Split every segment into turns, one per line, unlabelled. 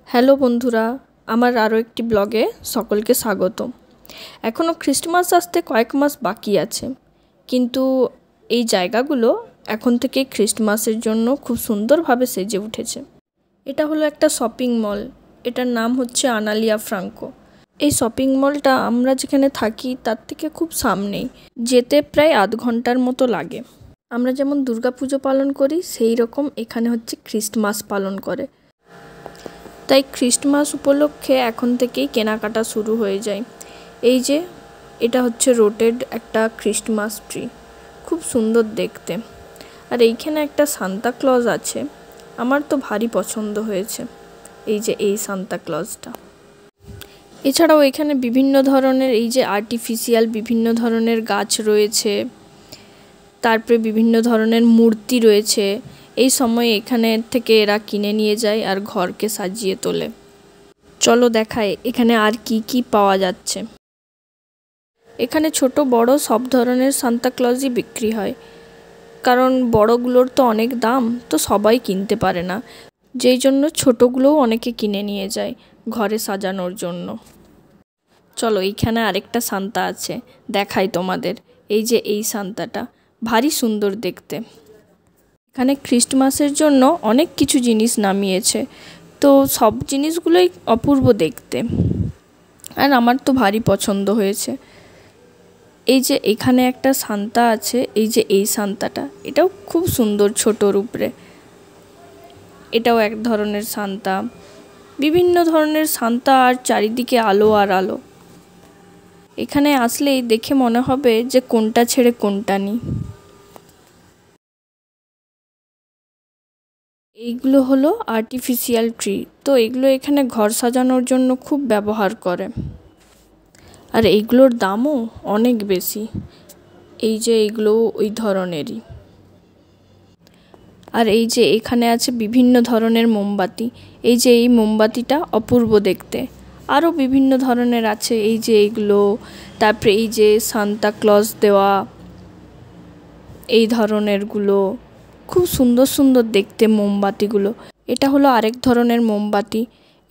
Hello বন্ধুরা, আমার আরও একটি ব্লগে সকলকে স্বাগত। এখনও ক্রিসমাস আসতে কয়েক মাস বাকি আছে, কিন্তু এই জায়গাগুলো এখন থেকে ক্রিসমাসের জন্য খুব সুন্দরভাবে সেজে উঠেছে। এটা হলো একটা শপিং মল, এটার নাম হচ্ছে আনালিয়া ফ্রাঙ্কো। এই শপিং মলটা আমরা যেখানে থাকি তার থেকে খুব সামনেই, যেতে প্রায় আধ ঘন্টার মতো লাগে। আমরা যেমন দুর্গাপুজো পালন করি সেই রকম এখানে হচ্ছে ক্রিসমাস পালন করে। তাই ক্রিসমাস উপলক্ষে এখন থেকেই কেনাকাটা শুরু হয়ে যায়। এই যে এটা হচ্ছে রোটেড একটা ক্রিসমাস ট্রি, খুব সুন্দর দেখতে। আর এইখানে একটা সান্তা ক্লজ আছে, আমার তো ভারী পছন্দ হয়েছে। এই যে এই সান্তা ক্লজটা। এছাড়াও এখানে বিভিন্ন ধরনের এই যে আর্টিফিশিয়াল বিভিন্ন ধরনের গাছ রয়েছে, তারপরে বিভিন্ন ধরনের মূর্তি রয়েছে। এই সময় এখানে থেকে এরা কিনে নিয়ে যায় আর ঘরকে সাজিয়ে তোলে। চলো দেখায় এখানে আর কি কি পাওয়া যাচ্ছে। এখানে ছোট বড় সব ধরনের সান্তা ক্লজই বিক্রি হয়, কারণ বড়গুলোর তো অনেক দাম, তো সবাই কিনতে পারে না, যেই জন্য ছোটগুলোও অনেকে কিনে নিয়ে যায় ঘরে সাজানোর জন্য। চলো এইখানে আরেকটা সান্তা আছে, দেখাই তোমাদের। এই যে এই সান্তাটা ভারী সুন্দর দেখতে। এখানে ক্রিসমাসের জন্য অনেক কিছু জিনিস নামিয়েছে, তো সব জিনিসগুলোই অপূর্ব দেখতে, আর আমার তো ভারী পছন্দ হয়েছে। এই যে এখানে একটা সান্তা আছে, এই যে এই সান্তাটা, এটাও খুব সুন্দর ছোটোর উপরে। এটাও এক ধরনের সান্তা, বিভিন্ন ধরনের সান্তা, আর চারিদিকে আলো আর আলো। এখানে আসলেই দেখে মনে হবে যে কোনটা ছেড়ে কোনটা নিই। এইগুলো হলো আর্টিফিশিয়াল ট্রি, তো এগুলো এখানে ঘর সাজানোর জন্য খুব ব্যবহার করে, আর এইগুলোর দামও অনেক বেশি। এই যে এইগুলো ওই ধরনেরই। আর এই যে এখানে আছে বিভিন্ন ধরনের মোমবাতি, এই যে এই মোমবাতিটা অপূর্ব দেখতে। আরও বিভিন্ন ধরনের আছে, এই যে এইগুলো, তারপরে এই যে সান্তা ক্লজ দেওয়া এই ধরনেরগুলো, খুব সুন্দর সুন্দর দেখতে মোমবাতিগুলো। এটা হলো আরেক ধরনের মোমবাতি,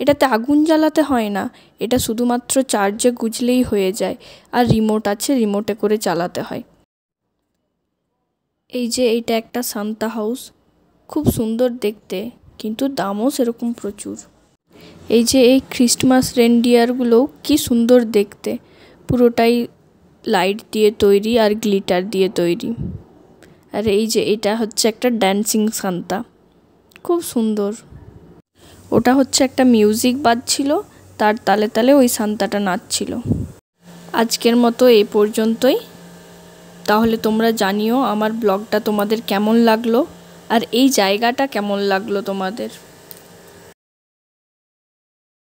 এটাতে আগুন জ্বালাতে হয় না, এটা শুধুমাত্র চার্জে গুজলেই হয়ে যায়, আর রিমোট আছে, রিমোটে করে চালাতে হয়। এই যে এইটা একটা সান্তা হাউস, খুব সুন্দর দেখতে, কিন্তু দামও সেরকম প্রচুর। এই যে এই ক্রিসমাস রেনডিয়ারগুলো কি সুন্দর দেখতে, পুরোটাই লাইট দিয়ে তৈরি আর গ্লিটার দিয়ে তৈরি। আর এই যে এটা হচ্ছে একটা ড্যান্সিং সান্তা, খুব সুন্দর। ওটা হচ্ছে একটা মিউজিক বাজছিল, তার তালে তালে ওই সান্তাটা নাচছিল। আজকের মতো এই পর্যন্তই। তাহলে তোমরা জানিও আমার ব্লগটা তোমাদের কেমন লাগলো, আর এই জায়গাটা কেমন লাগলো তোমাদের।